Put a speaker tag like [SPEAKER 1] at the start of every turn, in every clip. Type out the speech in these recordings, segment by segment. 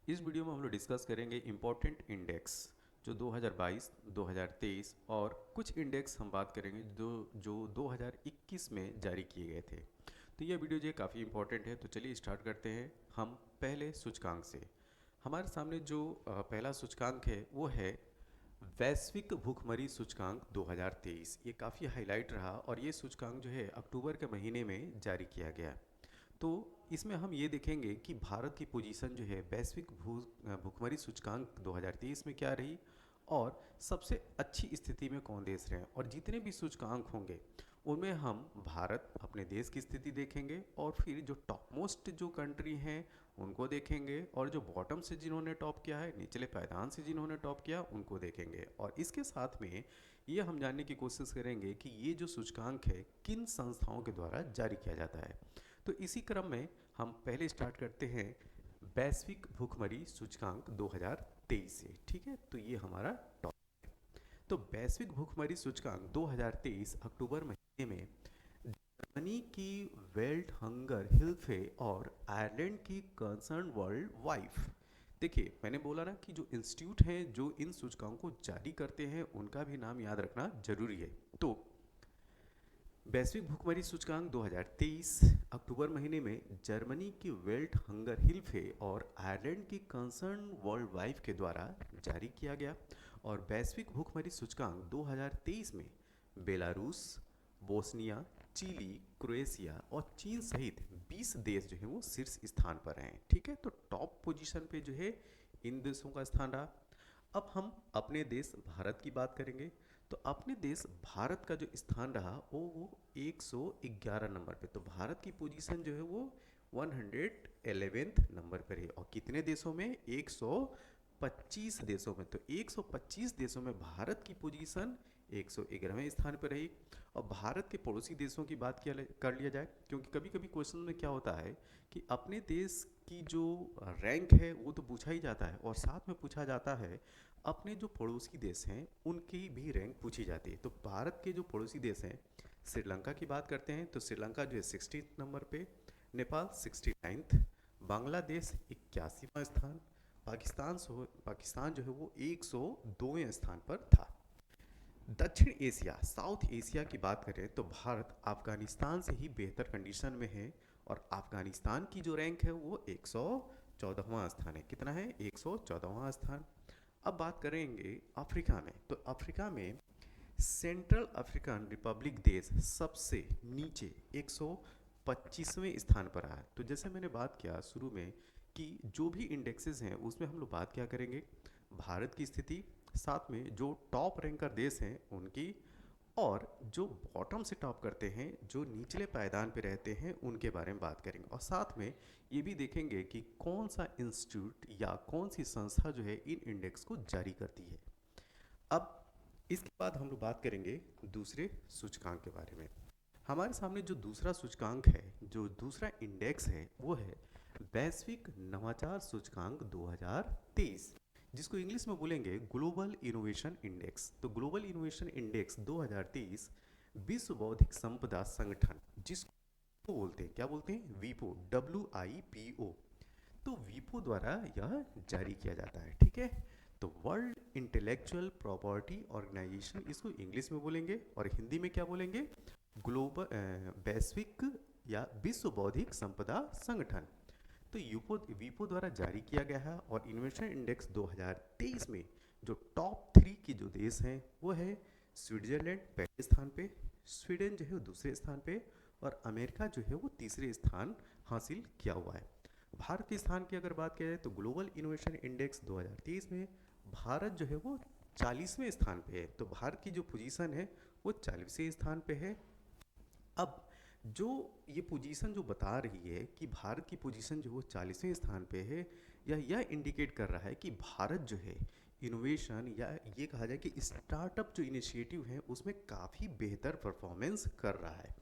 [SPEAKER 1] इस वीडियो में हम लोग डिस्कस करेंगे इम्पोर्टेंट इंडेक्स जो 2022, 2023 और कुछ इंडेक्स हम बात करेंगे जो 2021 में जारी किए गए थे। तो यह वीडियो जो है काफ़ी इंपॉर्टेंट है, तो चलिए स्टार्ट करते हैं हम पहले सूचकांक से। हमारे सामने जो पहला सूचकांक है वो है वैश्विक भूखमरी सूचकांक 2023। ये काफ़ी हाईलाइट रहा और ये सूचकांक जो है अक्टूबर के महीने में जारी किया गया। तो इसमें हम ये देखेंगे कि भारत की पोजीशन जो है वैश्विक भुखमरी सूचकांक 2023 में क्या रही और सबसे अच्छी स्थिति में कौन देश रहे, और जितने भी सूचकांक होंगे उनमें हम भारत अपने देश की स्थिति देखेंगे और फिर जो टॉप मोस्ट जो कंट्री हैं उनको देखेंगे, और जो बॉटम से जिन्होंने टॉप किया है, निचले पायदान से जिन्होंने टॉप किया उनको देखेंगे। और इसके साथ में ये हम जानने की कोशिश करेंगे कि ये जो सूचकांक है किन संस्थाओं के द्वारा जारी किया जाता है। तो इसी क्रम में हम पहले स्टार्ट करते हैं वैश्विक भूखमरी सूचकांक 2023 से। ठीक है, तो ये हमारा टॉपिक है। तो वैश्विक भूखमरी सूचकांक 2023 अक्टूबर महीने में जर्मनी की वेल्ट हंगर हिल्फे और आयरलैंड की कंसर्न वर्ल्ड वाइफ। देखिए, मैंने बोला ना कि जो इंस्टीट्यूट हैं जो इन सूचकांकों को जारी करते हैं उनका भी नाम याद रखना जरूरी है। तो वैश्विक भुखमरी सूचकांक 2023 अक्टूबर महीने में जर्मनी की वेल्ट हंगर हिल्फे और आयरलैंड की कंसर्न वर्ल्ड वाइफ के द्वारा जारी किया गया। और वैश्विक भुखमरी सूचकांक 2023 में बेलारूस, बोस्निया, चिली, क्रोएशिया और चीन सहित 20 देश जो है वो शीर्ष स्थान पर हैं। ठीक है, तो टॉप पोजीशन पे जो है इन देशों का स्थान रहा। अब हम अपने देश भारत की बात करेंगे। तो अपने देश भारत का जो स्थान रहा वो 111 नंबर पे। तो भारत की पोजीशन जो है वो 111th नंबर पर है। और कितने देशों में? 125 देशों में। तो 125 देशों में भारत की पोजीशन 111वें स्थान पर रही। और भारत के पड़ोसी देशों की बात किया कर लिया जाए, क्योंकि कभी कभी क्वेश्चन में क्या होता है कि अपने देश की जो रैंक है वो तो पूछा ही जाता है, और साथ में पूछा जाता है अपने जो पड़ोसी देश हैं उनकी भी रैंक पूछी जाती है। तो भारत के जो पड़ोसी देश हैं, श्रीलंका की बात करते हैं तो श्रीलंका जो है 60 नंबर पे, नेपाल 69th, बांग्लादेश 81वां स्थान, पाकिस्तान जो है वो 102वें स्थान पर था। दक्षिण एशिया, साउथ एशिया की बात करें तो भारत अफगानिस्तान से ही बेहतर कंडीशन में है, और अफगानिस्तान की जो रैंक है वो 114वां स्थान है। कितना है? 114वां स्थान। अब बात करेंगे अफ्रीका में। तो अफ्रीका में सेंट्रल अफ्रीकन रिपब्लिक देश सबसे नीचे 125वें स्थान पर आया है। तो जैसे मैंने बात किया शुरू में कि जो भी इंडेक्सेस हैं उसमें हम लोग बात क्या करेंगे? भारत की स्थिति, साथ में जो टॉप रैंकर देश हैं उनकी, और जो बॉटम से टॉप करते हैं, जो निचले पायदान पे रहते हैं, उनके बारे में बात करेंगे। और साथ में ये भी देखेंगे कि कौन सा इंस्टीट्यूट या कौन सी संस्था जो है इन इंडेक्स को जारी करती है। अब इसके बाद हम लोग बात करेंगे दूसरे सूचकांक के बारे में। हमारे सामने जो दूसरा सूचकांक है, जो दूसरा इंडेक्स है, वो है वैश्विक नवाचार सूचकांक 2023, जिसको इंग्लिश में बोलेंगे ग्लोबल इनोवेशन इंडेक्स। तो ग्लोबल इनोवेशन इंडेक्स 2023 विश्व बौद्धिक संपदा संगठन, जिसको बोलते हैं, क्या बोलते हैं? वीपो, WIPO। तो वीपो द्वारा यह जारी किया जाता है। ठीक है, तो वर्ल्ड इंटेलेक्चुअल प्रॉपर्टी ऑर्गेनाइजेशन इसको इंग्लिश में बोलेंगे, और हिंदी में क्या बोलेंगे? ग्लोबल वैश्विक या विश्व बौद्धिक संपदा संगठन। तो यूपो वीपो द्वारा जारी किया गया है। और इन्वेस्टर इंडेक्स 2023 में जो टॉप 3 की जो देश हैं वो है स्विट्जरलैंड पहले स्थान पे, स्वीडन जो है वो दूसरे स्थान पे, और अमेरिका जो है वो तीसरे स्थान हासिल किया हुआ है। भारत के स्थान की अगर बात किया जाए तो ग्लोबल इनोवेशन इंडेक्स 2023 में भारत जो है वो 40वें स्थान पे है। तो भारत की जो पोजीशन है वो 40वें स्थान पे है। अब जो ये पोजीशन जो बता रही है कि भारत की पोजीशन जो वो 40वें स्थान पे है, यह इंडिकेट कर रहा है कि भारत जो है इनोवेशन, या ये कहा जाए कि स्टार्टअप जो इनिशिएटिव है उसमें काफ़ी बेहतर परफॉर्मेंस कर रहा है।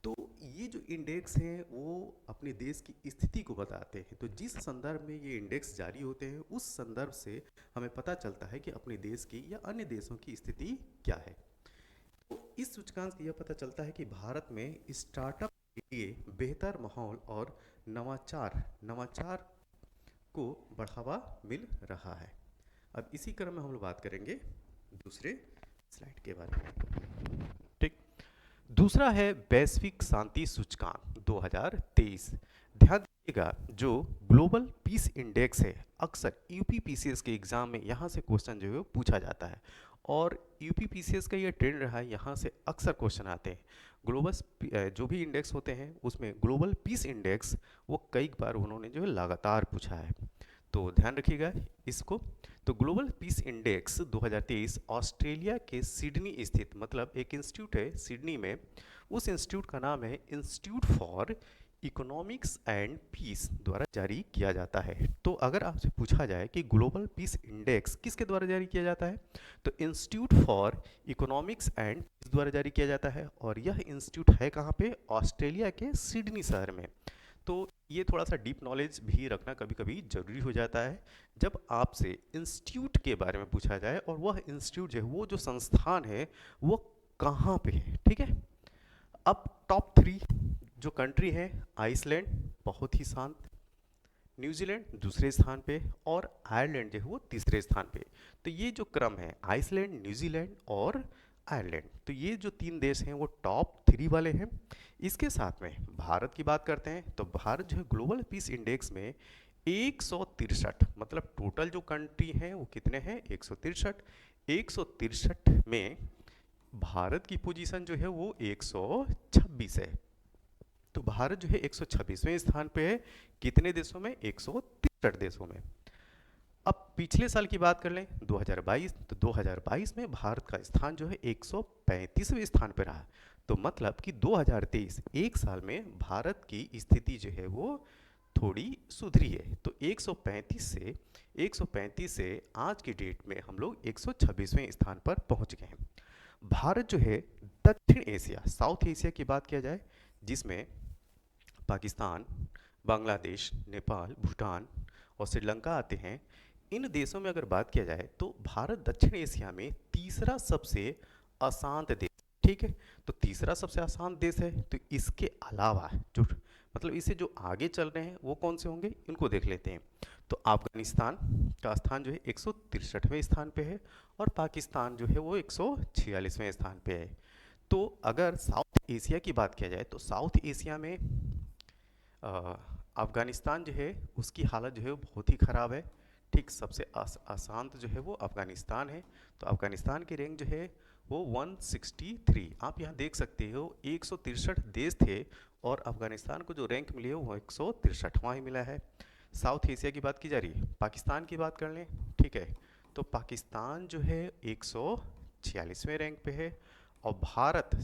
[SPEAKER 1] तो ये जो इंडेक्स हैं वो अपने देश की स्थिति को बताते हैं। तो जिस संदर्भ में ये इंडेक्स जारी होते हैं उस संदर्भ से हमें पता चलता है कि अपने देश की या अन्य देशों की स्थिति क्या है। तो इस सूचकांक से यह पता चलता है कि भारत में स्टार्टअप के लिए बेहतर माहौल और नवाचार नवाचार को बढ़ावा मिल रहा है। अब इसी क्रम में हम लोग बात करेंगे दूसरे स्लाइड के बारे में। ठीक, दूसरा है वैश्विक शांति सूचकांक 2023। ध्यान दीजिएगा, जो ग्लोबल पीस इंडेक्स है, अक्सर यूपीपीसीएस के एग्जाम में यहाँ से क्वेश्चन जो है वो पूछा जाता है, और यूपीपीसीएस का ये ट्रेंड रहा है, यहाँ से अक्सर क्वेश्चन आते हैं। ग्लोबल जो भी इंडेक्स होते हैं उसमें ग्लोबल पीस इंडेक्स वो कई बार उन्होंने जो है लगातार पूछा है, तो ध्यान रखिएगा इसको। तो ग्लोबल पीस इंडेक्स 2023 ऑस्ट्रेलिया के सिडनी स्थित, मतलब एक इंस्टीट्यूट है सिडनी में, उस इंस्टीट्यूट का नाम है institute for economics and peace द्वारा जारी किया जाता है। तो अगर आपसे पूछा जाए कि ग्लोबल पीस इंडेक्स किसके द्वारा जारी किया जाता है, तो institute for economics and peace द्वारा जारी किया जाता है, और यह इंस्टीट्यूट है कहाँ पे, ऑस्ट्रेलिया के सिडनी शहर में। तो ये थोड़ा सा डीप नॉलेज भी रखना कभी कभी जरूरी हो जाता है जब आपसे इंस्टीट्यूट के बारे में पूछा जाए, और वह इंस्टीट्यूट जो है, वो जो संस्थान है वो कहाँ पे है। ठीक है, अब टॉप 3 जो कंट्री है, आइसलैंड बहुत ही शांत, न्यूजीलैंड दूसरे स्थान पे, और आयरलैंड जो है वो तीसरे स्थान पे। तो ये जो क्रम है, आइसलैंड, न्यूजीलैंड और आयरलैंड, तो ये जो 3 देश हैं वो टॉप 3 वाले हैं। इसके साथ में भारत की बात करते हैं, तो भारत जो है ग्लोबल पीस इंडेक्स में 163, मतलब टोटल जो कंट्री हैं वो कितने हैं, 163। 163 में भारत की पोजीशन जो है वो 126 है। तो भारत जो है 126वें स्थान पे है, कितने देशों में, 163 देशों में। अब पिछले साल की बात कर लें 2022, तो 2022 में भारत का स्थान जो है 135वें स्थान पर रहा। तो मतलब कि 2023 एक साल में भारत की स्थिति जो है वो थोड़ी सुधरी है। तो 135 से आज की डेट में हम लोग 126वें स्थान पर पहुंच गए हैं। भारत जो है दक्षिण एशिया, साउथ एशिया की बात किया जाए, जिसमें पाकिस्तान, बांग्लादेश, नेपाल, भूटान और श्रीलंका आते हैं, इन देशों में अगर बात किया जाए तो भारत दक्षिण एशिया में तीसरा सबसे अशांत देश। ठीक है, तो तीसरा सबसे अशांत देश है। तो इसके अलावा जो, मतलब इससे जो आगे चल रहे हैं वो कौन से होंगे, इनको देख लेते हैं। तो अफगानिस्तान का स्थान जो है 163वें स्थान पे है, और पाकिस्तान जो है वो 146वें स्थान पे है। तो अगर साउथ एशिया की बात किया जाए, तो साउथ एशिया में अफगानिस्तान जो है उसकी हालत जो है वो बहुत ही ख़राब है। ठीक, सबसे अशांत जो है वो अफगानिस्तान है। तो अफगानिस्तान की रैंक जो है वो 163, आप यहाँ देख सकते हो 163 देश थे, और अफगानिस्तान को जो रैंक मिली है वो 163वां ही मिला है। साउथ एशिया की बात की जा रही है, पाकिस्तान की बात कर लें। ठीक है, तो पाकिस्तान जो है 146वें रैंक पे है, और भारत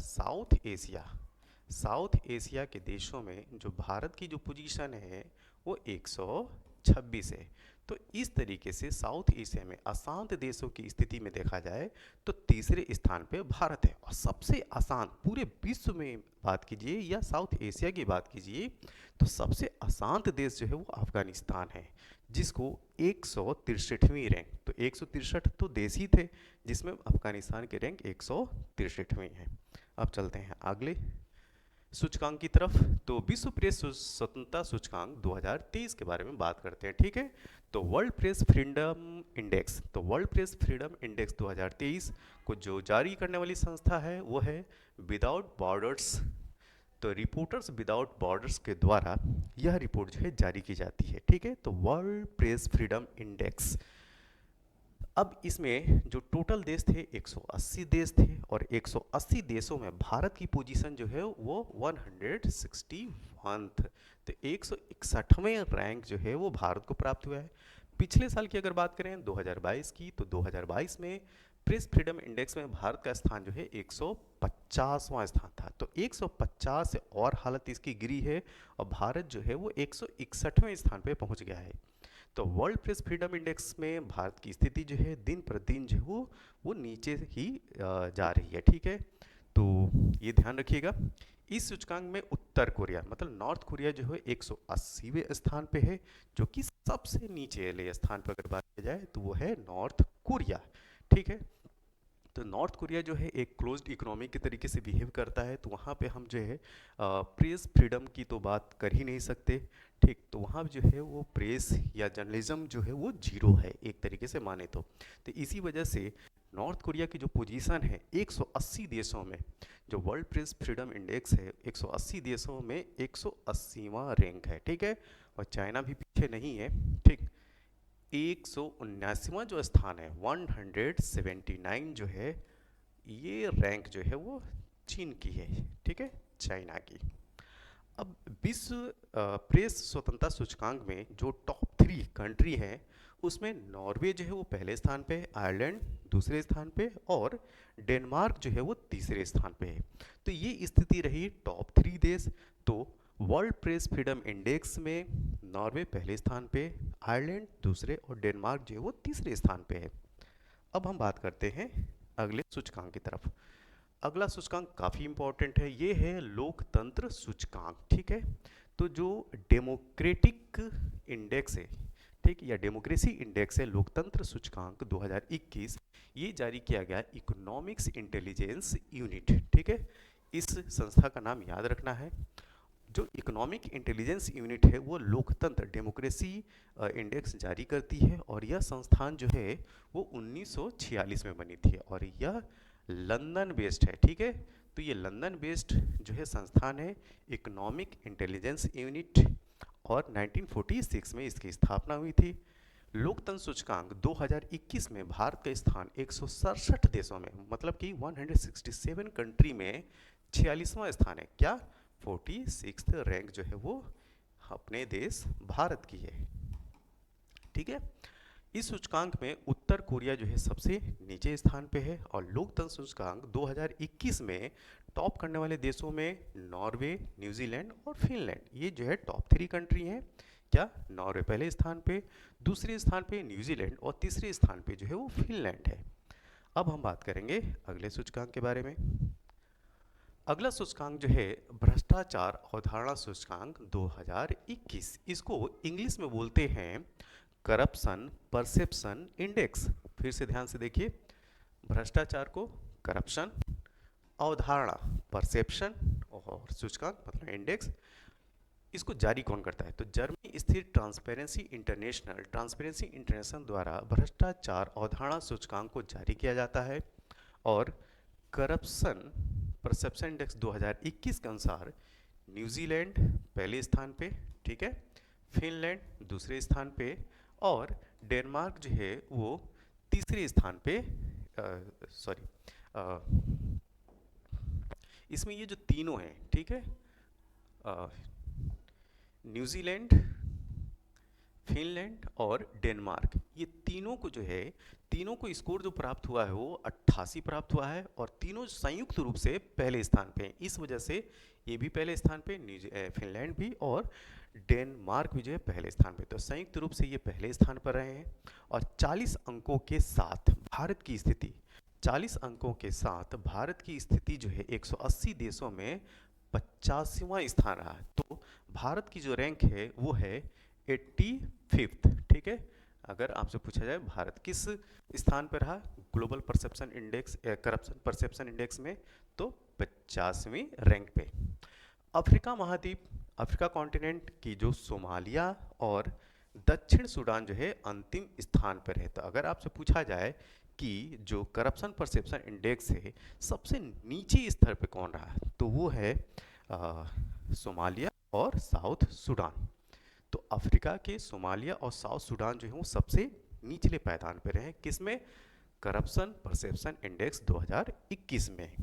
[SPEAKER 1] साउथ एशिया के देशों में जो भारत की जो पोजीशन है वो 126 है। तो इस तरीके से साउथ एशिया में अशांत देशों की स्थिति में देखा जाए तो तीसरे स्थान पे भारत है। और सबसे अशांत पूरे विश्व में बात कीजिए या साउथ एशिया की बात कीजिए, तो सबसे अशांत देश जो है वो अफगानिस्तान है, जिसको 163वीं रैंक, तो 163 तो देश ही थे जिसमें अफगानिस्तान की रैंक 163वीं है। अब चलते हैं अगले सूचकांक की तरफ। तो विश्व प्रेस स्वतंत्रता सूचकांक 2023 के बारे में बात करते हैं। ठीक है, तो वर्ल्ड प्रेस फ्रीडम इंडेक्स, तो वर्ल्ड प्रेस फ्रीडम इंडेक्स 2023 को जो जारी करने वाली संस्था है वो है विदाउट बॉर्डर्स। तो रिपोर्टर्स विदाउट बॉर्डर्स के द्वारा यह रिपोर्ट जो है जारी की जाती है। ठीक है, तो वर्ल्ड प्रेस फ्रीडम इंडेक्स। अब इसमें जो टोटल देश थे 180 देश थे, और 180 देशों में भारत की पोजीशन जो है वो 161th, तो 161वें रैंक जो है वो भारत को प्राप्त हुआ है। पिछले साल की अगर बात करें 2022 की, तो 2022 में प्रेस फ्रीडम इंडेक्स में भारत का स्थान जो है 150वां स्थान था। तो 150 से और हालत इसकी गिरी है, और भारत जो है वो 161वें स्थान पे पहुंच गया है। तो वर्ल्ड प्रेस फ्रीडम इंडेक्स में भारत की स्थिति जो है दिन प्रतिदिन जो है वो नीचे ही जा रही है। ठीक है, तो ये ध्यान रखिएगा। इस सूचकांक में उत्तर कोरिया, मतलब नॉर्थ कोरिया जो है 180वें स्थान पे है, जो कि सबसे नीचे वाले स्थान पर अगर बात की जाए तो वो है नॉर्थ कोरिया। ठीक है, तो नॉर्थ कोरिया जो है एक क्लोज्ड इकोनॉमी के तरीके से बिहेव करता है, तो वहाँ पे हम जो है प्रेस फ्रीडम की तो बात कर ही नहीं सकते। ठीक, तो वहाँ जो है वो प्रेस या जर्नलिज्म जो है वो जीरो है एक तरीके से माने तो इसी वजह से नॉर्थ कोरिया की जो पोजीशन है 180 देशों में, जो वर्ल्ड प्रेस फ्रीडम इंडेक्स है 180 देशों में 180वां रैंक है। ठीक है, और चाइना भी पीछे नहीं है। ठीक, 179वां जो स्थान है 179 जो है ये रैंक जो है वो चीन की है। ठीक है, चाइना की। अब विश्व प्रेस स्वतंत्रता सूचकांक में जो टॉप 3 कंट्री हैं उसमें नॉर्वे जो है वो पहले स्थान पे है, आयरलैंड दूसरे स्थान पे और डेनमार्क जो है वो तीसरे स्थान पे है। तो ये स्थिति रही टॉप 3 देश। तो वर्ल्ड प्रेस फ्रीडम इंडेक्स में नॉर्वे पहले स्थान पे, आयरलैंड दूसरे और डेनमार्क जो है वो तीसरे स्थान पे है। अब हम बात करते हैं अगले सूचकांक की तरफ। अगला सूचकांक काफ़ी इंपॉर्टेंट है, ये है लोकतंत्र सूचकांक। ठीक है, तो जो डेमोक्रेटिक इंडेक्स है, ठीक, या डेमोक्रेसी इंडेक्स है लोकतंत्र सूचकांक 2021, ये जारी किया गया इकोनॉमिक्स इंटेलिजेंस यूनिट। ठीक है, इस संस्था का नाम याद रखना है। जो इकोनॉमिक इंटेलिजेंस यूनिट है वो लोकतंत्र डेमोक्रेसी इंडेक्स जारी करती है, और यह संस्थान जो है वो 1946 में बनी थी और यह लंदन बेस्ड है। ठीक है, तो ये लंदन बेस्ड जो है संस्थान है इकोनॉमिक इंटेलिजेंस यूनिट, और 1946 में इसकी स्थापना हुई थी। लोकतंत्र सूचकांक 2021 में भारत का स्थान 167 देशों में, मतलब कि 167 कंट्री में 46वां स्थान है। क्या 46th रैंक जो है वो अपने देश भारत की है। ठीक है, इस सूचकांक में उत्तर कोरिया जो है सबसे नीचे स्थान पे है, और लोकतंत्र सूचकांक 2021 में टॉप करने वाले देशों में नॉर्वे, न्यूजीलैंड और फिनलैंड, ये जो है टॉप 3 कंट्री हैं। क्या नॉर्वे पहले स्थान पे, दूसरे स्थान पे न्यूजीलैंड और तीसरे स्थान पे जो है वो फिनलैंड है। अब हम बात करेंगे अगले सूचकांक के बारे में। अगला सूचकांक जो है भ्रष्टाचार अवधारणा सूचकांक 2021, इसको इंग्लिश में बोलते हैं करप्शन परसेप्शन इंडेक्स। फिर से ध्यान से देखिए, भ्रष्टाचार को करप्शन, अवधारणा परसेप्शन और सूचकांक मतलब इंडेक्स। इसको जारी कौन करता है? तो जर्मनी स्थित ट्रांसपेरेंसी इंटरनेशनल द्वारा भ्रष्टाचार अवधारणा सूचकांक को जारी किया जाता है, और करप्शन परसेप्शन इंडेक्स 2021 के अनुसार न्यूजीलैंड पहले स्थान पे, ठीक है, फिनलैंड दूसरे स्थान पे और डेनमार्क जो है वो तीसरे स्थान पे। इसमें ये जो तीनों हैं, ठीक है, न्यूजीलैंड, फिनलैंड और डेनमार्क, ये तीनों को जो है, तीनों को स्कोर जो प्राप्त हुआ है वो 88 प्राप्त हुआ है, और तीनों संयुक्त रूप से पहले स्थान पे हैं। इस वजह से ये भी पहले स्थान पे, फिनलैंड भी और डेनमार्क भी जो है पहले स्थान पे, तो संयुक्त रूप से ये पहले स्थान पर रहे हैं। और 40 अंकों के साथ भारत की स्थिति, 40 अंकों के साथ भारत की स्थिति जो है 180 देशों में 50वां स्थान रहा। तो भारत की जो रैंक है वो है 85th। ठीक है, अगर आपसे पूछा जाए भारत किस स्थान पर रहा global perception index corruption perception index में, तो 50वीं रैंक पे। अफ्रीका महाद्वीप, अफ्रीका कॉन्टिनेंट की जो सोमालिया और दक्षिण सूडान जो है अंतिम स्थान पर है। तो अगर आपसे पूछा जाए कि जो करप्शन परसेप्शन इंडेक्स है सबसे नीचे स्तर पे कौन रहा, तो वो है सोमालिया और साउथ सूडान। तो अफ्रीका के सोमालिया और साउथ सूडान जो है वो सबसे निचले पायदान पर रहे, किसमें? करप्शन परसेप्शन इंडेक्स 2021 में।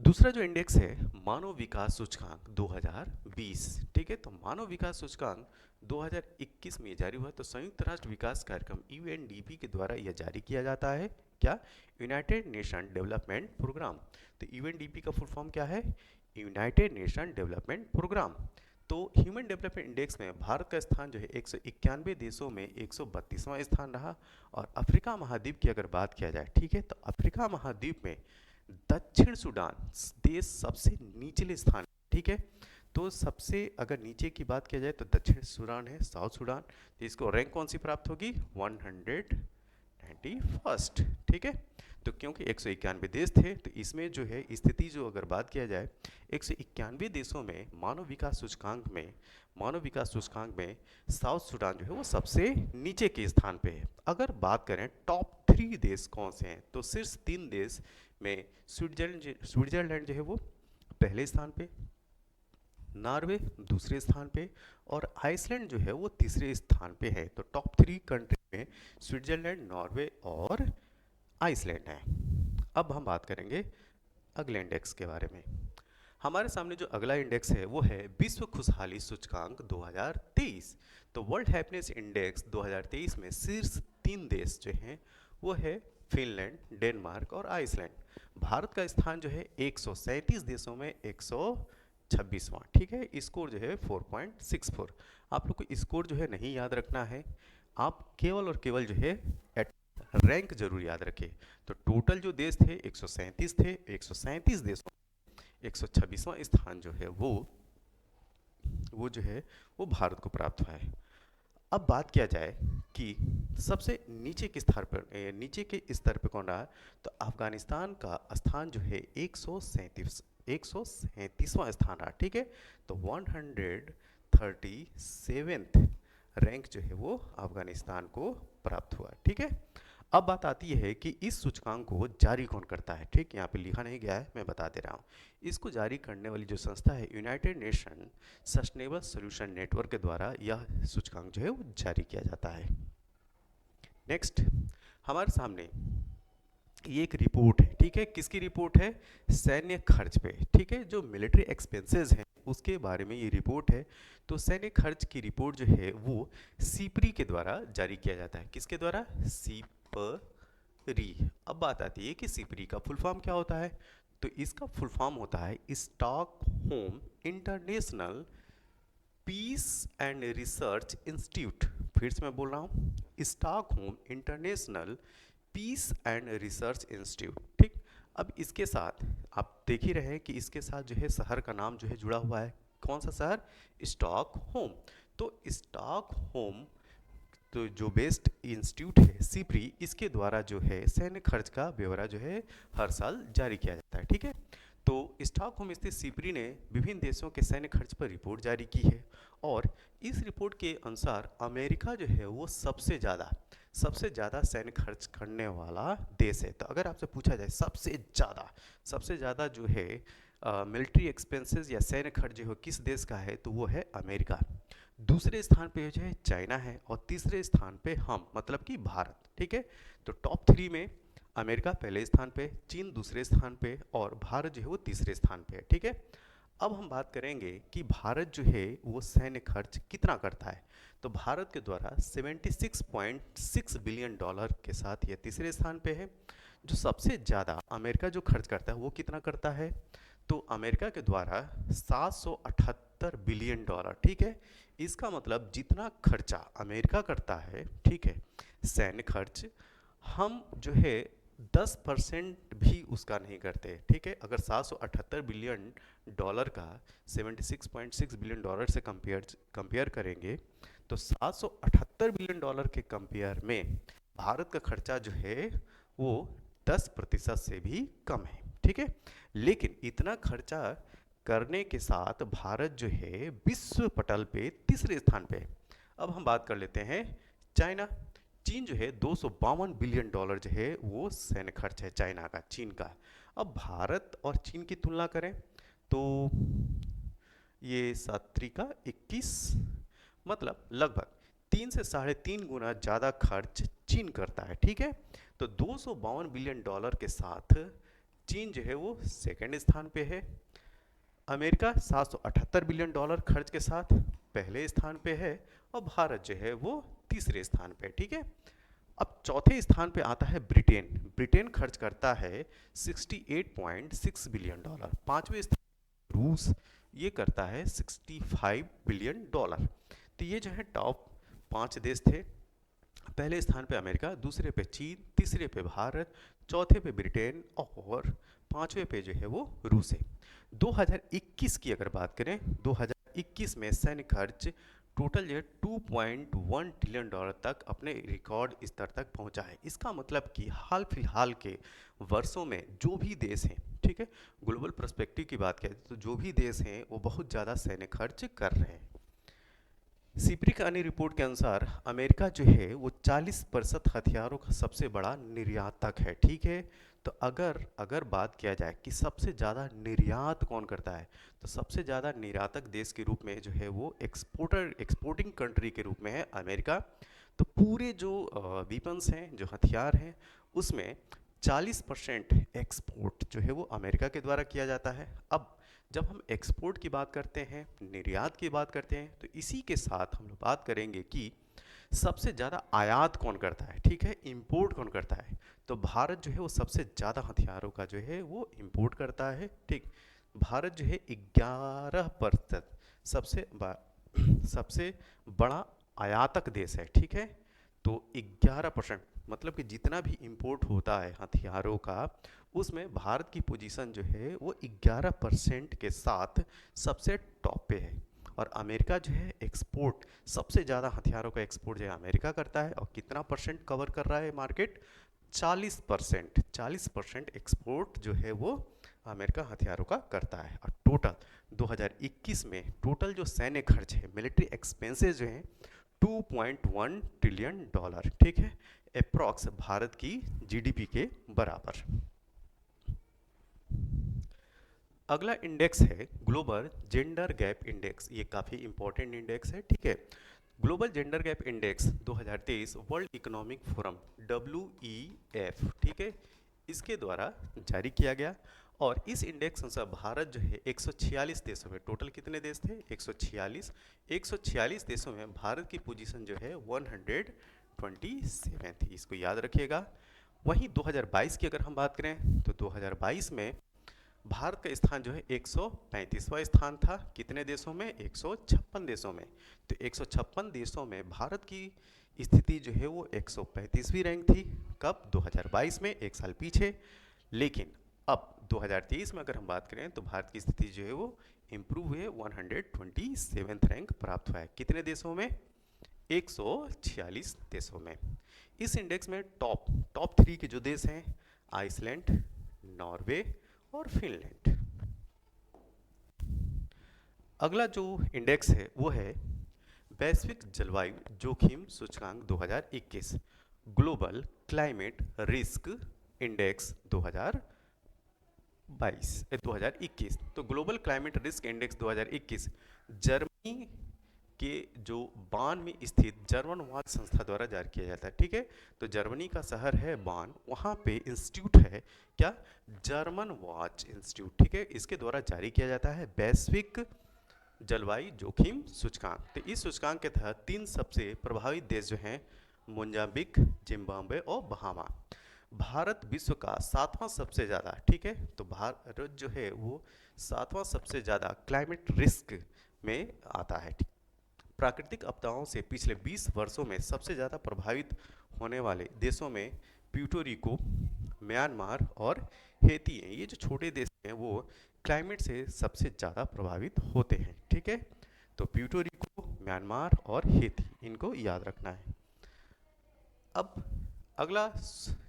[SPEAKER 1] दूसरा जो इंडेक्स है मानव विकास सूचकांक 2020। ठीक है, तो मानव विकास सूचकांक 2021 में जारी हुआ, तो संयुक्त राष्ट्र विकास कार्यक्रम यूएनडीपी के द्वारा यह जारी किया जाता है। क्या? United Nation development program. तो यूएनडीपी का फुल फॉर्म क्या है? United Nation development program. तो ह्यूमन डेवलपमेंट इंडेक्स में भारत का स्थान जो है 191 देशों में 132वां स्थान रहा। और अफ्रीका महाद्वीप की अगर बात किया जाए, ठीक है, तो अफ्रीका महाद्वीप में दक्षिण सूडान देश सबसे निचले स्थान, ठीक है, तो सबसे अगर नीचे की बात किया जाए तो दक्षिण सूडान है, साउथ सूडान। तो इसको रैंक कौन सी प्राप्त होगी? 192 91, ठीक है। तो क्योंकि 191 देश थे तो इसमें जो है स्थिति जो अगर बात किया जाए 191 देशों में मानव विकास सूचकांक में साउथ सूडान जो है वो सबसे नीचे के स्थान पे है। अगर बात करें टॉप 3 देश कौन से हैं तो शीर्ष 3 देश में स्विट्जरलैंड जो है वो पहले स्थान पे, नॉर्वे दूसरे स्थान पे और आइसलैंड जो है वो तीसरे स्थान पे है। तो टॉप 3 कंट्री में स्विट्जरलैंड, नॉर्वे और आइसलैंड है। अब हम बात करेंगे अगले इंडेक्स के बारे में। हमारे सामने जो अगला इंडेक्स है वो है विश्व खुशहाली सूचकांक 2023। तो वर्ल्ड हैप्पीनेस इंडेक्स 2023 में शीर्ष 3 देश जो हैं वो है फिनलैंड, डेनमार्क और आइसलैंड। भारत का स्थान जो है 137 देशों में 126वां, ठीक है। स्कोर जो है 4.64। आप लोग को स्कोर जो है नहीं याद रखना है, आप केवल और केवल जो है रैंक जरूर याद रखें। तो टोटल जो देश थे 137 थे, 137 देशों 126वां स्थान जो है वो जो है वो भारत को प्राप्त हुआ है। अब बात किया जाए कि सबसे नीचे के स्तर पर कौन रहा, तो अफगानिस्तान का स्थान जो है 137वां स्थान रहा, ठीक है। तो 137th रैंक जो है वो अफगानिस्तान को प्राप्त हुआ, ठीक है। अब बात आती है कि इस सूचकांक को जारी कौन करता है, ठीक। यहाँ पे लिखा नहीं गया है, मैं बता दे रहा हूँ। इसको जारी करने वाली जो संस्था है United nation sustainable solution network के द्वारा यह सूचकांक जो है वो जारी किया जाता है। नेक्स्ट हमारे सामने ये एक रिपोर्ट है, ठीक है। किसकी रिपोर्ट है? सैन्य खर्च पे, ठीक है। जो मिलिट्री एक्सपेंसेस हैं उसके बारे में ये रिपोर्ट है। तो सैन्य खर्च की रिपोर्ट जो है वो सीपरी के द्वारा जारी किया जाता है। किसके द्वारा? सीपरी। अब बात आती है कि सीपरी का फुल फॉर्म क्या होता है, तो इसका फुल फॉर्म होता है Stockholm international peace and research institute. फिर से मैं बोल रहा हूँ, Stockholm international peace and research institute, ठीक। अब इसके साथ आप देख ही रहे हैं कि इसके साथ जो है शहर का नाम जो है जुड़ा हुआ है। कौन सा शहर? स्टॉकहोम। तो स्टॉकहोम तो जो बेस्ट इंस्टीट्यूट है सीपरी, इसके द्वारा जो है सैन्य खर्च का ब्यौरा जो है हर साल जारी किया जाता है, ठीक है। तो स्टॉकहोम स्थित सीपरी ने विभिन्न देशों के सैन्य खर्च पर रिपोर्ट जारी की है और इस रिपोर्ट के अनुसार अमेरिका जो है वो सबसे ज़्यादा सैन्य खर्च करने वाला देश है। तो अगर आपसे पूछा जाए सबसे ज़्यादा जो है मिलिट्री एक्सपेंसेस या सैन्य खर्च जो है किस देश का है, तो वो है अमेरिका। दूसरे स्थान पे जो है चाइना है और तीसरे स्थान पे हम मतलब कि भारत, ठीक है। तो टॉप 3 में अमेरिका पहले स्थान पे, चीन दूसरे स्थान पे और भारत जो है वो तीसरे स्थान पे है, ठीक है। अब हम बात करेंगे कि भारत जो है वो सैन्य खर्च कितना करता है। तो भारत के द्वारा 76.6 बिलियन डॉलर के साथ ये तीसरे स्थान पे है। जो सबसे ज़्यादा अमेरिका जो खर्च करता है वो कितना करता है, तो अमेरिका के द्वारा 778 बिलियन डॉलर, ठीक है। इसका मतलब जितना खर्चा अमेरिका करता है, ठीक है, सैन्य खर्च, हम जो है 10% भी उसका नहीं करते, ठीक है। अगर 778 बिलियन डॉलर का 76.6 बिलियन डॉलर से कंपेयर करेंगे तो 778 बिलियन डॉलर के कंपेयर में भारत का खर्चा जो है वो 10% से भी कम है, ठीक है। लेकिन इतना खर्चा करने के साथ भारत जो है विश्व पटल पे तीसरे स्थान पे है। अब हम बात कर लेते हैं चाइना। चीन जो है 252 बिलियन डॉलर जो है वो सैन्य खर्च है चाइना का, चीन का। अब भारत और चीन की तुलना करें तो ये 7×21 मतलब लगभग 3 से 3.5 गुना ज़्यादा खर्च चीन करता है, ठीक है। तो 252 बिलियन डॉलर के साथ चीन जो है वो सेकंड स्थान पे है। अमेरिका 778 बिलियन डॉलर खर्च के साथ पहले स्थान पे है और भारत जो है वो तीसरे स्थान पे, ठीक है। अब चौथे स्थान पे आता है ब्रिटेन। ब्रिटेन खर्च करता है 68.6 बिलियन डॉलर। पांचवें स्थान रूस, ये करता है 65 बिलियन डॉलर। तो ये जो है टॉप 5 देश थे। पहले स्थान पे अमेरिका, दूसरे पे चीन, तीसरे पे भारत, चौथे पे ब्रिटेन और पांचवें पे जो है वो रूस है। 2021 की अगर बात करें, 2021 में सैन्य खर्च टोटल जो है 2.1 ट्रिलियन डॉलर तक अपने रिकॉर्ड स्तर तक पहुंचा है। इसका मतलब कि हाल फिलहाल के वर्षों में जो भी देश हैं, ठीक है, ग्लोबल पर्सपेक्टिव की बात करें तो जो भी देश हैं वो बहुत ज़्यादा सैन्य खर्च कर रहे हैं। सिप्री का अन्य रिपोर्ट के अनुसार अमेरिका जो है वो 40% हथियारों का सबसे बड़ा निर्यातक है, ठीक है। तो अगर अगर बात किया जाए कि सबसे ज़्यादा निर्यात कौन करता है, तो सबसे ज़्यादा निर्यातक देश के रूप में जो है वो एक्सपोर्टिंग कंट्री के रूप में है अमेरिका। तो पूरे जो वीपन्स हैं, जो हथियार हैं, उसमें 40% एक्सपोर्ट जो है वो अमेरिका के द्वारा किया जाता है। अब जब हम एक्सपोर्ट की बात करते हैं, निर्यात की बात करते हैं, तो इसी के साथ हम लोग बात करेंगे कि सबसे ज़्यादा आयात कौन करता है, ठीक है, इंपोर्ट कौन करता है। तो भारत जो है वो सबसे ज़्यादा हथियारों का जो है वो इंपोर्ट करता है, ठीक। भारत जो है 11% सबसे सबसे बड़ा आयातक देश है, ठीक है। तो 11% मतलब कि जितना भी इंपोर्ट होता है हथियारों का, उसमें भारत की पोजीशन जो है वो 11% के साथ सबसे टॉप पे है। और अमेरिका जो है एक्सपोर्ट, सबसे ज़्यादा हथियारों का एक्सपोर्ट जो है अमेरिका करता है, और कितना परसेंट कवर कर रहा है मार्केट? 40% एक्सपोर्ट जो है वो अमेरिका हथियारों का करता है। और टोटल 2021 में टोटल जो सैन्य खर्च है, मिलिट्री एक्सपेंसेस जो हैं 2.1 ट्रिलियन डॉलर, ठीक है, अप्रॉक्स भारत की जीडीपी के बराबर। अगला इंडेक्स है ग्लोबल जेंडर गैप इंडेक्स। ये काफ़ी इंपॉर्टेंट इंडेक्स है, ठीक है। Global gender gap index 2023 world economic forum WEF, ठीक है, इसके द्वारा जारी किया गया। और इस इंडेक्स अनुसार भारत जो है 146 देशों में, टोटल कितने देश थे? 146 देशों में भारत की पोजीशन जो है 127 थी, इसको याद रखिएगा। वहीं 2022 की अगर हम बात करें तो 2022 में भारत का स्थान जो है 135वां स्थान था। कितने देशों में? 156 देशों में। तो 156 देशों में भारत की स्थिति जो है वो 135वीं रैंक थी। कब? 2022 में, एक साल पीछे। लेकिन अब 2023 में अगर हम बात करें तो भारत की स्थिति जो है वो इम्प्रूव हुए, 127th रैंक प्राप्त हुआ है। कितने देशों में? 146 देशों में। इस इंडेक्स में टॉप 3 के जो देश हैं, आइसलैंड, नॉर्वे और फिनलैंड। अगला जो इंडेक्स है वो है वैश्विक जलवायु जोखिम सूचकांक 2021, ग्लोबल क्लाइमेट रिस्क इंडेक्स 2021। तो global climate risk index 2021 Germany के जो बान में स्थित जर्मन वाच संस्था द्वारा जारी किया जाता है, ठीक है। तो जर्मनी का शहर है बान, वहाँ पे इंस्टीट्यूट है क्या? जर्मन वाच इंस्टीट्यूट, ठीक है। इसके द्वारा जारी किया जाता है वैश्विक जलवायु जोखिम सूचकांक। तो इस सूचकांक के तहत 3 सबसे प्रभावित देश जो हैं, मोजाम्बिक, जिम्बाब्वे और बहामा। भारत विश्व का 7वां सबसे ज़्यादा, ठीक है, तो भारत जो है वो 7वां सबसे ज़्यादा क्लाइमेट रिस्क में आता है। प्राकृतिक आपदाओं से पिछले 20 वर्षों में सबसे ज़्यादा प्रभावित होने वाले देशों में प्यूर्टोरिको, म्यांमार और हेती हैं। ये जो छोटे देश हैं वो क्लाइमेट से सबसे ज़्यादा प्रभावित होते हैं, ठीक है। तो प्यूर्टोरिको, म्यांमार और हेती, इनको याद रखना है। अब अगला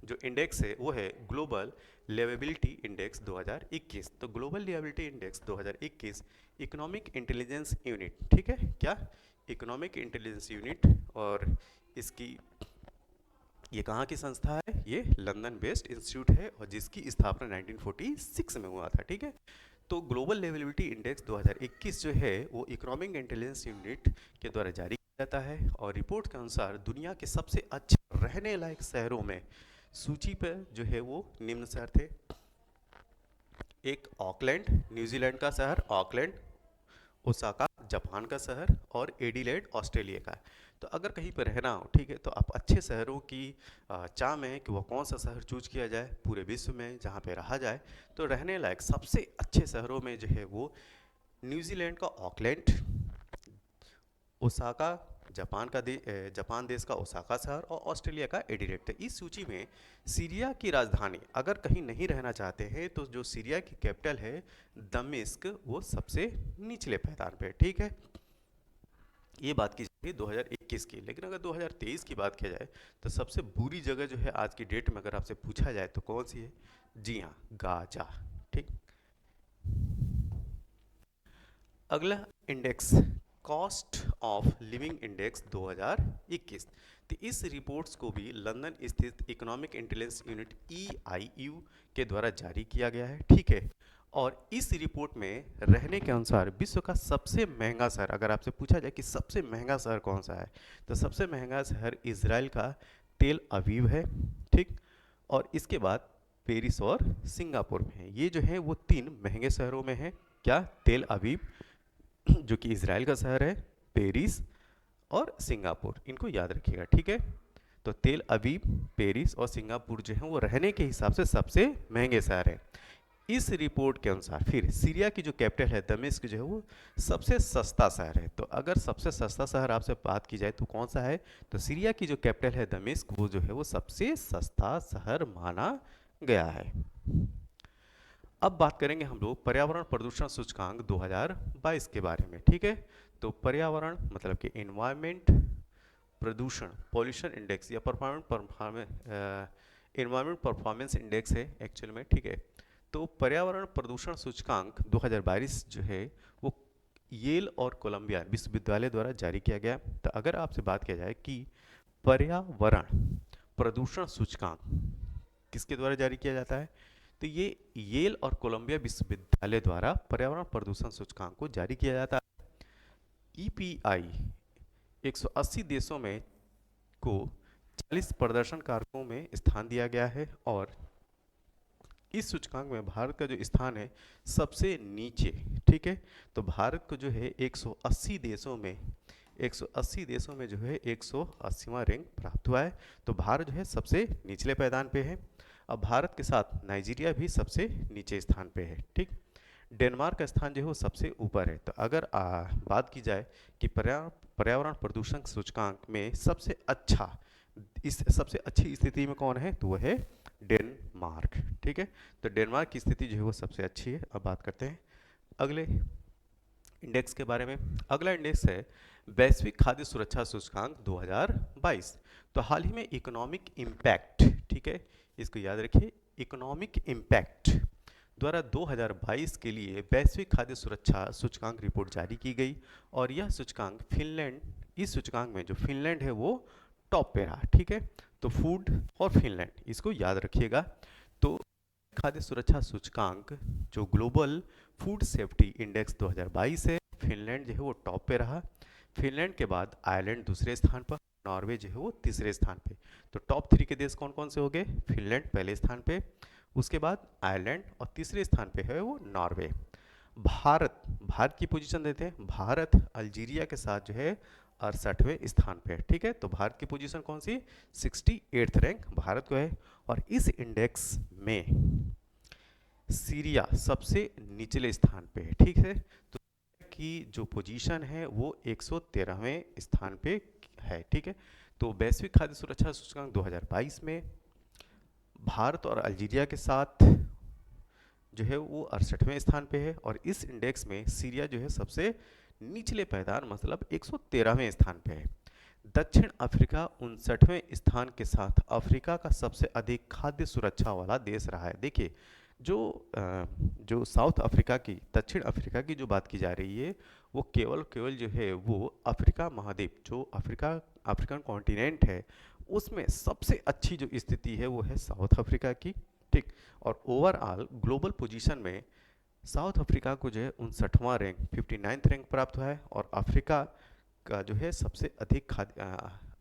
[SPEAKER 1] जो इंडेक्स है वो है ग्लोबल लिवेबिलिटी इंडेक्स 2021। तो global liveability index 2021 economic intelligence unit, ठीक है, क्या? Economic intelligence unit. और इसकी ये कहाँ की संस्था है? ये लंदन बेस्ड इंस्टीट्यूट है और जिसकी स्थापना 1946 में हुआ था, ठीक है। तो ग्लोबल लिवेबिलिटी इंडेक्स 2021 जो है वो इकोनॉमिक इंटेलिजेंस यूनिट के द्वारा जारी किया जाता है। और रिपोर्ट के अनुसार दुनिया के सबसे अच्छे रहने लायक शहरों में सूची पर जो है वो निम्न शहर थे। एक ऑकलैंड, न्यूजीलैंड का शहर ऑकलैंड, ओसाका जापान का शहर, और एडिलेड ऑस्ट्रेलिया का। तो अगर कहीं पर रहना हो, ठीक है, तो आप अच्छे शहरों की चाह में कि वो कौन सा शहर चूज किया जाए पूरे विश्व में जहाँ पे रहा जाए, तो रहने लायक सबसे अच्छे शहरों में जो है वो न्यूजीलैंड का ऑकलैंड, ओसाका जापान देश का ओसाका शहर, और ऑस्ट्रेलिया का एडिलेड। तो इस सूची में सीरिया की राजधानी अगर कहीं नहीं रहना चाहते हैं तो जो सीरिया की कैपिटल है दमिश्क, वो सबसे निचले पायदान पे, ठीक है। ये बात की जाती है 2021 की। लेकिन अगर 2023 की बात किया जाए तो सबसे बुरी जगह जो है आज की डेट में अगर आपसे पूछा जाए तो कौन सी है? जी हाँ, गाजा। ठीक। अगला index, cost of living index 2021। तो इस रिपोर्ट्स को भी लंदन स्थित इकोनॉमिक इंटेलिजेंस यूनिट EIU के द्वारा जारी किया गया है। ठीक है। और इस रिपोर्ट में रहने के अनुसार विश्व का सबसे महंगा शहर, अगर आपसे पूछा जाए कि सबसे महंगा शहर कौन सा है, तो सबसे महंगा शहर इजराइल का तेल अवीव है। ठीक। और इसके बाद पेरिस और सिंगापुर में है। ये जो है वो तीन महंगे शहरों में है। क्या? तेल अवीव जो कि इसराइल का शहर है, पेरिस और सिंगापुर, इनको याद रखिएगा। ठीक है। तो तेल अवीव, पेरिस और सिंगापुर जो है वो रहने के हिसाब से सबसे महंगे शहर है। इस रिपोर्ट के अनुसार फिर सीरिया की जो कैपिटल है दमिश्क जो है वो सबसे सस्ता शहर है। तो अगर सबसे सस्ता शहर आपसे बात की जाए तो कौन सा है? तो सीरिया की जो कैपिटल है दमिश्क, वो जो है वो सबसे सस्ता शहर माना गया है। अब बात करेंगे हम लोग पर्यावरण प्रदूषण सूचकांक 2022 के बारे में। ठीक है। तो पर्यावरण मतलब कि एनवायरमेंट, प्रदूषण पॉल्यूशन इंडेक्स या एनवायरमेंट परफॉर्मेंस इंडेक्स है एक्चुअल में। ठीक है। तो पर्यावरण प्रदूषण सूचकांक 2022 जो है वो येल और कोलंबिया विश्वविद्यालय द्वारा जारी किया गया। तो अगर आपसे बात किया जाए कि पर्यावरण प्रदूषण सूचकांक किसके द्वारा जारी किया जाता है, तो ये येल और कोलंबिया विश्वविद्यालय द्वारा पर्यावरण प्रदूषण सूचकांक को जारी किया जाता है। EPI 180 देशों में को 40 प्रदर्शनकारकों में स्थान दिया गया है और इस सूचकांक में भारत का जो स्थान है सबसे नीचे। ठीक है। तो भारत को जो है 180 देशों में 180 देशों में जो है 180वां रैंक प्राप्त हुआ है। तो भारत जो है सबसे निचले पायदान पे है। अब भारत के साथ नाइजीरिया भी सबसे नीचे स्थान पे है। ठीक। डेनमार्क का स्थान जो है वो सबसे ऊपर है। तो अगर बात की जाए कि पर्यावरण प्रदूषण सूचकांक में सबसे अच्छा, इस सबसे अच्छी स्थिति में कौन है, तो वह है डेनमार्क। ठीक है। तो डेनमार्क की स्थिति जो है वो सबसे अच्छी है। अब बात करते हैं अगले इंडेक्स के बारे में। अगला इंडेक्स है वैश्विक खाद्य सुरक्षा सूचकांक 2022। तो हाल ही में इकोनॉमिक इम्पैक्ट, ठीक है, इसको याद रखिए, इकोनॉमिक इम्पैक्ट द्वारा 2022 के लिए वैश्विक खाद्य सुरक्षा सूचकांक रिपोर्ट जारी की गई और यह सूचकांक फिनलैंड, इस सूचकांक में जो फिनलैंड है वो टॉप पे रहा। ठीक है। तो फूड और फिनलैंड, इसको याद रखिएगा। तो खाद्य सुरक्षा सूचकांक जो ग्लोबल फूड सेफ्टी इंडेक्स 2022 है, फिनलैंड जो है वो टॉप पे रहा। फिनलैंड के बाद आयरलैंड दूसरे स्थान पर, नॉर्वे जो है वो तीसरे स्थान पे। तो टॉप 3 के देश कौन कौन से हो गए? फिनलैंड पहले स्थान पे, उसके बाद आयरलैंड और तीसरे स्थान पे है वो नॉर्वे। भारत की पोजीशन देते हैं। भारत अल्जीरिया के साथ जो है 68वें स्थान पे है। ठीक है। तो भारत की पोजीशन कौन सी? 68th रैंक भारत को है। और इस इंडेक्स में सीरिया सबसे निचले स्थान पे है। ठीक है। तो की जो पोजीशन है वो 113वें स्थान पे है। ठीक है। तो वैश्विक खाद्य सुरक्षा सूचकांक 2022 में भारत और अल्जीरिया के साथ जो है वो 68वें स्थान पे है और इस इंडेक्स में सीरिया जो है सबसे निचले पायदान मतलब 113वें स्थान पे है। दक्षिण अफ्रीका 59वें स्थान के साथ अफ्रीका का सबसे अधिक खाद्य सुरक्षा वाला देश रहा है। देखिए जो साउथ अफ्रीका की, दक्षिण अफ्रीका की जो बात की जा रही है वो केवल जो है वो अफ्रीका महाद्वीप, जो अफ्रीकन कॉन्टिनेंट है उसमें सबसे अच्छी जो स्थिति है वो है साउथ अफ्रीका की। ठीक। और ओवरऑल ग्लोबल पोजीशन में साउथ अफ्रीका को जो है 59वां रैंक, 59th रैंक प्राप्त हुआ है और अफ्रीका का जो है सबसे अधिक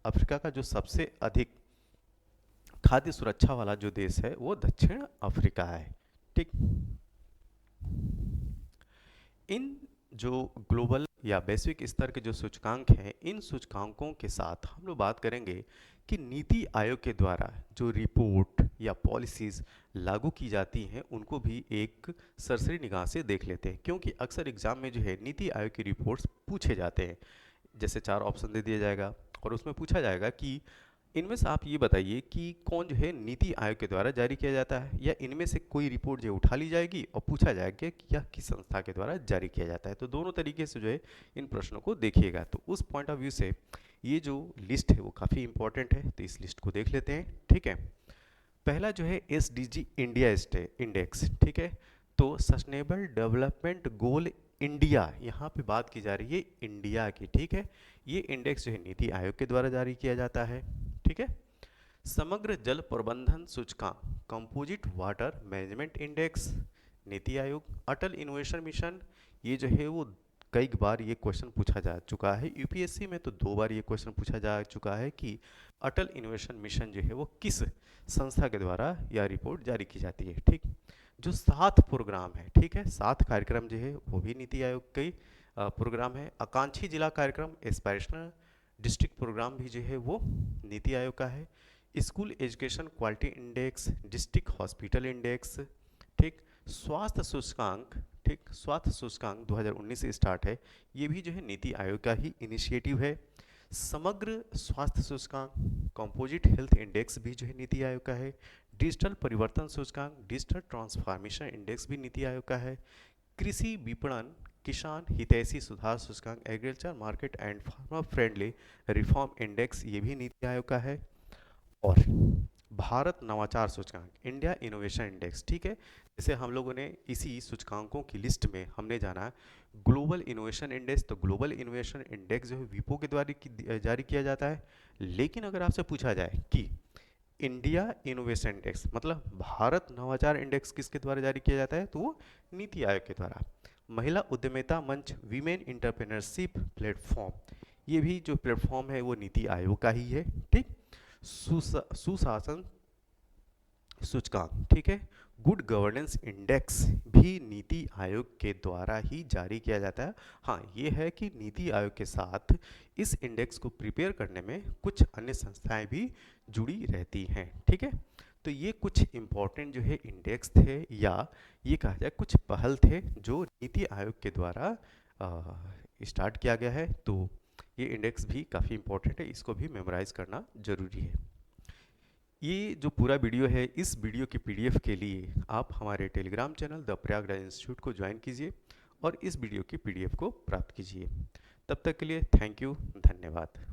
[SPEAKER 1] अफ्रीका का जो सबसे अधिक खाद्य सुरक्षा वाला जो देश है वो दक्षिण अफ्रीका है। ठीक। इन जो ग्लोबल या वैश्विक स्तर के जो सूचकांक हैं, इन सूचकांकों के साथ हम लोग बात करेंगे कि नीति आयोग के द्वारा जो रिपोर्ट या पॉलिसीज़ लागू की जाती हैं उनको भी एक सरसरी निगाह से देख लेते हैं, क्योंकि अक्सर एग्जाम में जो है नीति आयोग की रिपोर्ट्स पूछे जाते हैं। जैसे 4 ऑप्शन दे दिया जाएगा और उसमें पूछा जाएगा कि इनमें से आप ये बताइए कि कौन जो है नीति आयोग के द्वारा जारी किया जाता है, या इनमें से कोई रिपोर्ट जो है उठा ली जाएगी और पूछा जाएगा कि यह किस संस्था के द्वारा जारी किया जाता है। तो दोनों तरीके से जो है इन प्रश्नों को देखिएगा। तो उस पॉइंट ऑफ व्यू से ये जो लिस्ट है वो काफ़ी इंपॉर्टेंट है, तो इस लिस्ट को देख लेते हैं। ठीक है, पहला जो है SDG इंडिया इंडेक्स। ठीक है, तो सस्टेनेबल डेवलपमेंट गोल इंडिया, यहाँ पे बात की जा रही है इंडिया की। ठीक है, ये इंडेक्स जो है नीति आयोग के द्वारा जारी किया जाता है। ठीक है, समग्र जल प्रबंधन सूचकांक composite water management index NITI Aayog. अटल इनोवेशन मिशन, ये जो है वो कई बार ये क्वेश्चन पूछा जा चुका है यूपीएससी में, तो 2 बार ये क्वेश्चन पूछा जा चुका है कि अटल इनोवेशन मिशन जो है वो किस संस्था के द्वारा यह रिपोर्ट जारी की जाती है। ठीक, जो 7 प्रोग्राम है, ठीक है, 7 कार्यक्रम जो है वो भी नीति आयोग के प्रोग्राम है। आकांक्षी जिला कार्यक्रम एस्पायरेशनल डिस्ट्रिक्ट प्रोग्राम भी जो है वो नीति आयोग का है। School education quality index, district hospital index. ठीक, स्वास्थ्य सूचकांक, ठीक, स्वास्थ्य सूचकांक 2019 से स्टार्ट है, ये भी जो है नीति आयोग का ही इनिशिएटिव है। समग्र स्वास्थ्य सूचकांक कंपोजिट हेल्थ इंडेक्स भी जो है नीति आयोग का है। डिजिटल परिवर्तन सूचकांक डिजिटल ट्रांसफॉर्मेशन इंडेक्स भी नीति आयोग का है। कृषि विपणन किसान हितैषी सुधार सूचकांक agriculture market and farmer friendly reform index, ये भी नीति आयोग का है। और भारत नवाचार सूचकांक इंडिया इनोवेशन इंडेक्स। ठीक है, जैसे हम लोगों ने इसी सूचकांकों की लिस्ट में हमने जाना ग्लोबल इनोवेशन इंडेक्स, तो ग्लोबल इनोवेशन इंडेक्स जो है विपो के द्वारा जारी किया जाता है। लेकिन अगर आपसे पूछा जाए कि इंडिया इनोवेशन इंडेक्स मतलब भारत नवाचार इंडेक्स किसके द्वारा जारी किया जाता है, तो वो नीति आयोग के द्वारा। महिला उद्यमिता मंच वीमेन इंटरप्रेन्योरशिप प्लेटफॉर्म, ये भी जो प्लेटफॉर्म है वो नीति आयोग का ही है। ठीक, सुशासन सूचकांक, ठीक है, गुड गवर्नेंस इंडेक्स भी नीति आयोग के द्वारा ही जारी किया जाता है। हाँ, ये है कि नीति आयोग के साथ इस इंडेक्स को प्रिपेयर करने में कुछ अन्य संस्थाएं भी जुड़ी रहती हैं। ठीक है, तो ये कुछ इम्पोर्टेंट जो है इंडेक्स थे, या ये कहा जाए कुछ पहल थे जो नीति आयोग के द्वारा स्टार्ट किया गया है। तो ये इंडेक्स भी काफ़ी इंपॉर्टेंट है, इसको भी मेमोराइज करना जरूरी है। ये जो पूरा वीडियो है, इस वीडियो की पीडीएफ के लिए आप हमारे Telegram channel the Prayagraj institute को ज्वाइन कीजिए और इस वीडियो की पीडीएफ को प्राप्त कीजिए। तब तक के लिए थैंक यू, धन्यवाद।